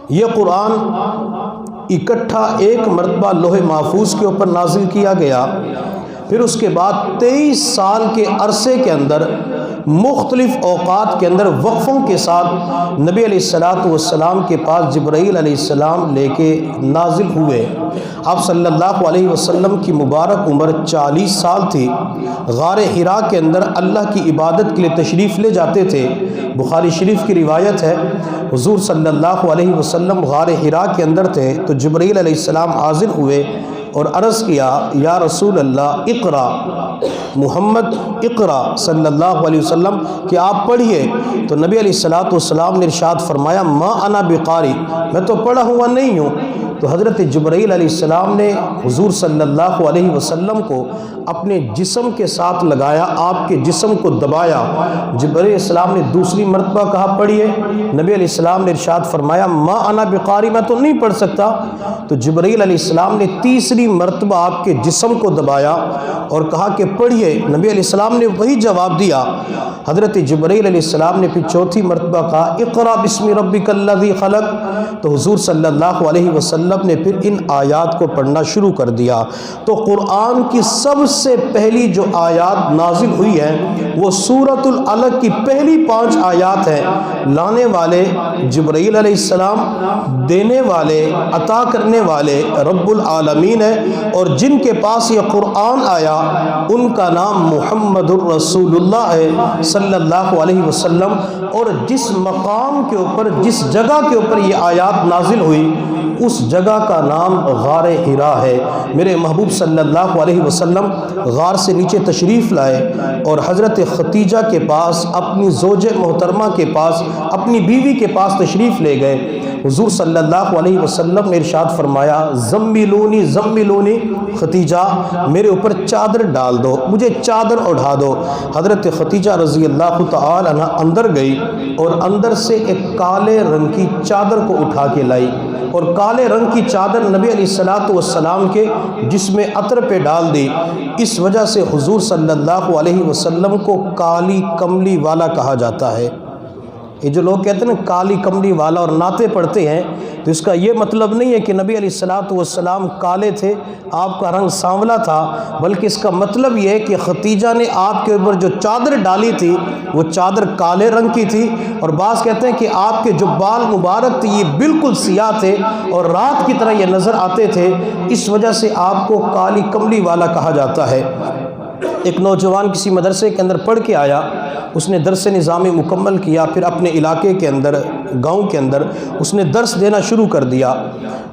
یہ قرآن اکٹھا ایک مرتبہ لوح محفوظ کے اوپر نازل کیا گیا، پھر اس کے بعد 23 سال کے عرصے کے اندر مختلف اوقات کے اندر وقفوں کے ساتھ نبی علیہ السلام کے پاس جبرائیل علیہ السلام لے کے نازل ہوئے۔ آپ صلی اللہ علیہ وسلم کی مبارک عمر 40 سال تھی۔ غار حرا کے اندر اللہ کی عبادت کے لیے تشریف لے جاتے تھے۔ بخاری شریف کی روایت ہے، حضور صلی اللہ علیہ وسلم غار حرا کے اندر تھے تو جبرائیل علیہ السلام حاضر ہوئے اور عرض کیا، یا رسول اللہ اقرا، محمد اقرا صلی اللہ علیہ وسلم کہ آپ پڑھیے۔ تو نبی علیہ السلام نے ارشاد فرمایا، ما انا بقاری، میں تو پڑھا ہوا نہیں ہوں۔ تو حضرت جبرائیل علیہ السلام نے حضور صلی اللہ علیہ وسلم کو اپنے جسم کے ساتھ لگایا، آپ کے جسم کو دبایا۔ جبرائیل علیہ السلام نے دوسری مرتبہ کہا پڑھیے، نبی علیہ السلام نے ارشاد فرمایا، ما انا بقاری، میں تو نہیں پڑھ سکتا۔ تو جبرائیل علیہ السلام نے تیسری مرتبہ آپ کے جسم کو دبایا اور کہا کہ پڑھیے، نبی علیہ السلام نے وہی جواب دیا۔ حضرت جبرائیل علیہ السلام نے پھر چوتھی مرتبہ کہا، اقرا بسم ربک الذی خلق۔ تو حضور صلی اللہ علیہ وسلم نے پھر ان آیات کو پڑھنا شروع کر دیا۔ تو قرآن کی سب سے پہلی جو آیات نازل ہوئی ہے وہ سورۃ العلق کی پہلی 5 آیات ہیں۔ لانے والے جبرائیل علیہ السلام، دینے والے، عطا کرنے والے رب العالمین ہے، اور جن کے پاس یہ قرآن آیا ان کا نام محمد الرسول اللہ ہے صلی اللہ علیہ وسلم۔ اور جس مقام کے اوپر، جس جگہ کے اوپر یہ آیات نازل ہوئی اس جگہ کا نام غار حرا ہے۔ میرے محبوب صلی اللہ علیہ وسلم غار سے نیچے تشریف لائے اور حضرت ختیجہ کے پاس، اپنی زوج محترمہ کے پاس، اپنی بیوی کے پاس تشریف لے گئے۔ حضور صلی اللہ علیہ وسلم نے ارشاد فرمایا، زملونی زملونی، ختیجہ میرے اوپر چادر ڈال دو، مجھے چادر اڑھا دو۔ حضرت ختیجہ رضی اللہ تعالی عنہ اندر گئی اور اندر سے ایک کالے رنگ کی چادر کو اٹھا کے لائی، اور کالے رنگ کی چادر نبی علیہ السلام کے جسم عطر پہ ڈال دی۔ اس وجہ سے حضور صلی اللہ علیہ وسلم کو کالی کملی والا کہا جاتا ہے۔ یہ جو لوگ کہتے ہیں نا کالی کملی والا اور نعتیں پڑھتے ہیں، تو اس کا یہ مطلب نہیں ہے کہ نبی علیہ السلام کالے تھے، آپ کا رنگ سانولا تھا، بلکہ اس کا مطلب یہ ہے کہ ختیجہ نے آپ کے اوپر جو چادر ڈالی تھی وہ چادر کالے رنگ کی تھی، اور بعض کہتے ہیں کہ آپ کے جو بال مبارک تھے یہ بالکل سیاہ تھے اور رات کی طرح یہ نظر آتے تھے، اس وجہ سے آپ کو کالی کملی والا کہا جاتا ہے۔ ایک نوجوان کسی مدرسے کے اندر پڑھ کے آیا، اس نے درس نظامی مکمل کیا، پھر اپنے علاقے کے اندر، گاؤں کے اندر اس نے درس دینا شروع کر دیا۔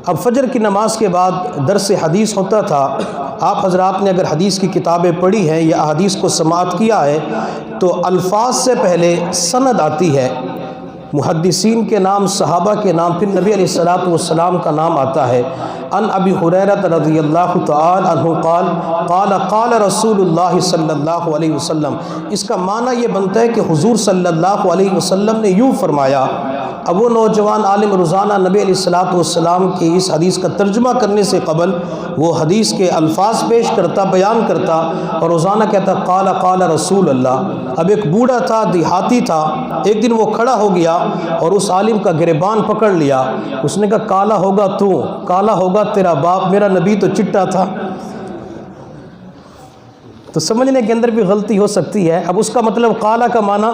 اب فجر کی نماز کے بعد درس حدیث ہوتا تھا۔ آپ حضرات نے اگر حدیث کی کتابیں پڑھی ہیں یا حدیث کو سماعت کیا ہے تو الفاظ سے پہلے سند آتی ہے، محدثین کے نام، صحابہ کے نام، پھر نبی علیہ السلام کا نام آتا ہے۔ ان ابی ہریرہ رضی اللہ تعالی عنہ قال قال قال رسول اللہ صلی اللہ علیہ وسلم۔ اس کا معنی یہ بنتا ہے کہ حضور صلی اللہ علیہ وسلم نے یوں فرمایا۔ اب وہ نوجوان عالم روزانہ نبی علیہ السلام کی اس حدیث کا ترجمہ کرنے سے قبل وہ حدیث کے الفاظ پیش کرتا، بیان کرتا، اور روزانہ کہتا قال قال رسول اللہ۔ اب ایک بوڑھا تھا، دیہاتی تھا، ایک دن وہ کھڑا ہو گیا اور اس عالم کا گریبان پکڑ لیا۔ اس نے کہا کالا ہوگا تو، کالا ہوگا تیرا باپ، میرا نبی تو چٹا تھا۔ تو سمجھنے کے اندر بھی غلطی ہو سکتی ہے۔ اب اس کا مطلب کالا کا معنی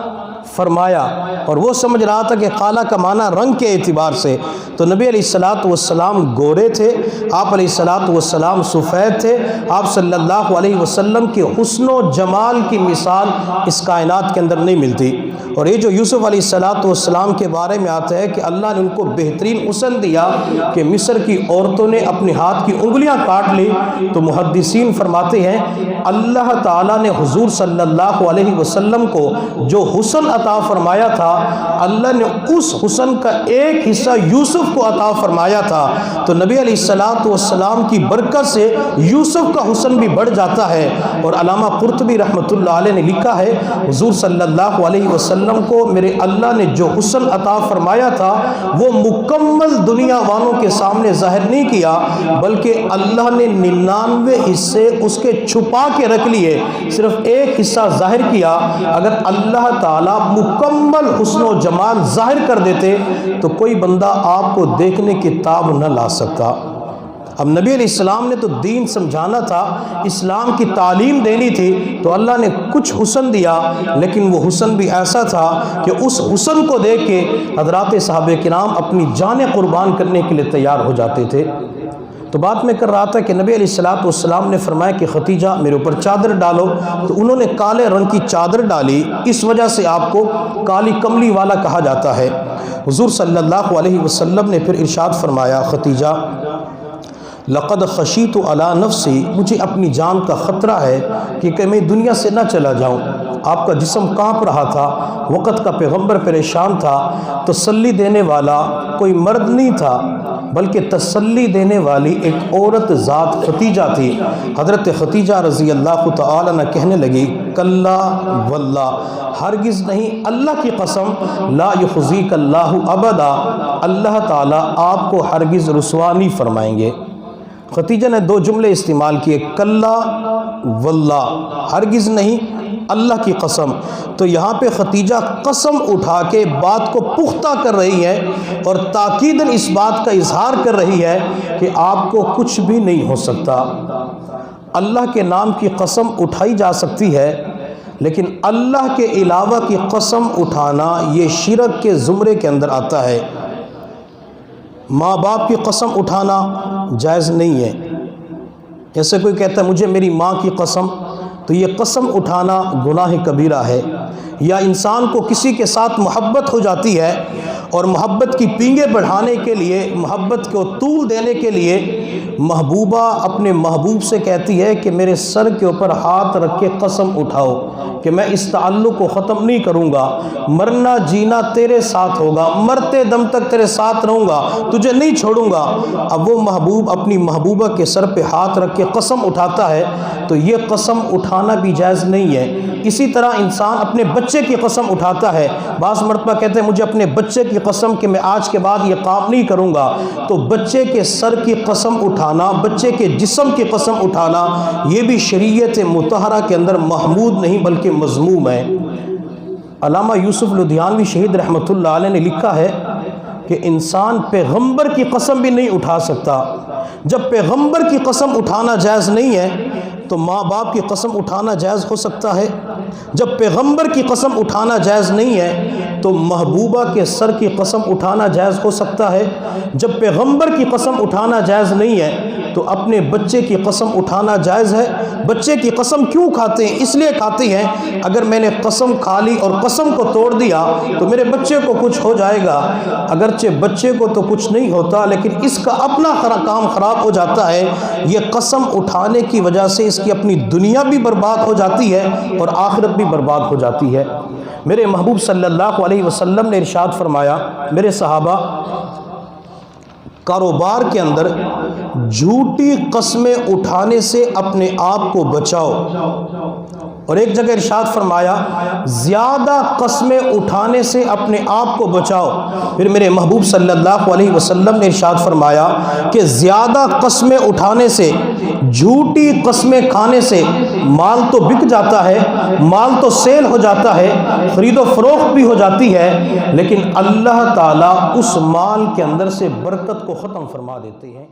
فرمایا، اور وہ سمجھ رہا تھا کہ کالا کا معنی رنگ کے اعتبار سے۔ تو نبی علیہ السلام گورے تھے، آپ علیہ السلام سفید تھے۔ آپ صلی اللہ علیہ وسلم کے حسن و جمال کی مثال اس کائنات کے اندر نہیں ملتی۔ اور یہ جو یوسف علیہ السلام کے بارے میں آتا ہے کہ اللہ نے ان کو بہترین حسن دیا کہ مصر کی عورتوں نے اپنے ہاتھ کی انگلیاں کاٹ لی، تو محدثین فرماتے ہیں اللہ تعالیٰ نے حضور صلی اللہ علیہ وسلم کو جو حسن عطا فرمایا تھا، اللہ نے اس حسن کا ایک حصہ یوسف کو عطا فرمایا تھا۔ تو نبی علیہ السلام کی برکت سے یوسف کا حسن بھی بڑھ جاتا ہے۔ اور علامہ قرطبی رحمۃ اللہ علیہ نے لکھا ہے حضور صلی اللہ علیہ وسلم کو میرے اللہ نے جو حسن عطا فرمایا تھا وہ مکمل دنیا والوں کے سامنے ظاہر نہیں کیا، بلکہ اللہ نے 99 حصے اس کے چھپا کے رکھ لیے، صرف ایک حصہ ظاہر کیا۔ اگر اللہ تعالیٰ مکمل حسن و جمال ظاہر کر دیتے تو کوئی بندہ آپ کو دیکھنے کی تاب نہ لا سکتا۔ اب نبی علیہ السلام نے تو دین سمجھانا تھا، اسلام کی تعلیم دینی تھی، تو اللہ نے کچھ حسن دیا، لیکن وہ حسن بھی ایسا تھا کہ اس حسن کو دیکھ کے حضرات صحابہ کرام اپنی جانیں قربان کرنے کے لیے تیار ہو جاتے تھے۔ تو بات میں کر رہا تھا کہ نبی علیہ السلام نے فرمایا کہ ختیجہ میرے اوپر چادر ڈالو، تو انہوں نے کالے رنگ کی چادر ڈالی، اس وجہ سے آپ کو کالی کملی والا کہا جاتا ہے۔ حضور صلی اللہ علیہ وسلم نے پھر ارشاد فرمایا ختیجہ لقد خشیت علی نفسی، مجھے اپنی جان کا خطرہ ہے کہ میں دنیا سے نہ چلا جاؤں۔ آپ کا جسم کانپ رہا تھا، وقت کا پیغمبر پریشان تھا، تسلی دینے والا کوئی مرد نہیں تھا بلکہ تسلی دینے والی ایک عورت ذات ختیجہ تھی۔ حضرت ختیجہ رضی اللہ تعالی عنہ کہنے لگی کلا واللہ، ہرگز نہیں، اللہ کی قسم، لا یخزیک اللہ ابدا، اللہ تعالیٰ آپ کو ہرگز رسوا نہیں فرمائیں گے۔ ختیجہ نے دو جملے استعمال کیے، کلا واللہ، ہرگز نہیں، اللہ کی قسم۔ تو یہاں پہ ختیجہ قسم اٹھا کے بات کو پختہ کر رہی ہے اور تاکیداً اس بات کا اظہار کر رہی ہے کہ آپ کو کچھ بھی نہیں ہو سکتا۔ اللہ کے نام کی قسم اٹھائی جا سکتی ہے، لیکن اللہ کے علاوہ کی قسم اٹھانا یہ شرک کے زمرے کے اندر آتا ہے۔ ماں باپ کی قسم اٹھانا جائز نہیں ہے۔ جیسے کوئی کہتا ہے مجھے میری ماں کی قسم، تو یہ قسم اٹھانا گناہ کبیرہ ہے۔ یا انسان کو کسی کے ساتھ محبت ہو جاتی ہے اور محبت کی پینگیں بڑھانے کے لیے، محبت کو طول دینے کے لیے محبوبہ اپنے محبوب سے کہتی ہے کہ میرے سر کے اوپر ہاتھ رکھ کے قسم اٹھاؤ کہ میں اس تعلق کو ختم نہیں کروں گا، مرنا جینا تیرے ساتھ ہوگا، مرتے دم تک تیرے ساتھ رہوں گا، تجھے نہیں چھوڑوں گا۔ اب وہ محبوب اپنی محبوبہ کے سر پہ ہاتھ رکھ کے قسم اٹھاتا ہے تو یہ قسم اٹھانا بھی جائز نہیں ہے۔ اسی طرح انسان اپنے بچے کی قسم اٹھاتا ہے، بعض مرتبہ کہتے ہیں مجھے اپنے بچے کی قسم کہ میں آج کے بعد یہ کام نہیں کروں گا، تو بچے کے سر کی قسم اٹھانا، بچے کے جسم کی قسم اٹھانا، یہ بھی شریعت مطہرہ کے اندر محمود نہیں بلکہ مذموم ہے۔ علامہ یوسف لدھیانوی شہید رحمۃ اللہ علیہ نے لکھا ہے کہ انسان پیغمبر کی قسم بھی نہیں اٹھا سکتا۔ جب پیغمبر کی قسم اٹھانا جائز نہیں ہے تو ماں باپ کی قسم اٹھانا جائز ہو سکتا ہے۔ جب پیغمبر کی قسم اٹھانا جائز نہیں ہے تو محبوبہ کے سر کی قسم اٹھانا جائز ہو سکتا ہے۔ جب پیغمبر کی قسم اٹھانا جائز نہیں ہے تو اپنے بچے کی قسم اٹھانا جائز ہے۔ بچے کی قسم کیوں کھاتے ہیں؟ اس لیے کھاتے ہیں اگر میں نے قسم کھا لی اور قسم کو توڑ دیا تو میرے بچے کو کچھ ہو جائے گا۔ اگرچہ بچے کو تو کچھ نہیں ہوتا لیکن اس کا اپنا کام خراب ہو جاتا ہے۔ یہ قسم اٹھانے کی وجہ سے اس کی اپنی دنیا بھی برباد ہو جاتی ہے اور آخرت بھی برباد ہو جاتی ہے۔ میرے محبوب صلی اللہ علیہ وسلم نے ارشاد فرمایا، میرے صحابہ، کاروبار کے اندر جھوٹی قسمیں اٹھانے سے اپنے آپ کو بچاؤ، اور ایک جگہ ارشاد فرمایا زیادہ قسمیں اٹھانے سے اپنے آپ کو بچاؤ۔ پھر میرے محبوب صلی اللہ علیہ وسلم نے ارشاد فرمایا کہ زیادہ قسمیں اٹھانے سے، جھوٹی قسمیں کھانے سے مال تو بک جاتا ہے، مال تو سیل ہو جاتا ہے، خرید و فروخت بھی ہو جاتی ہے، لیکن اللہ تعالیٰ اس مال کے اندر سے برکت کو ختم فرما دیتے ہیں۔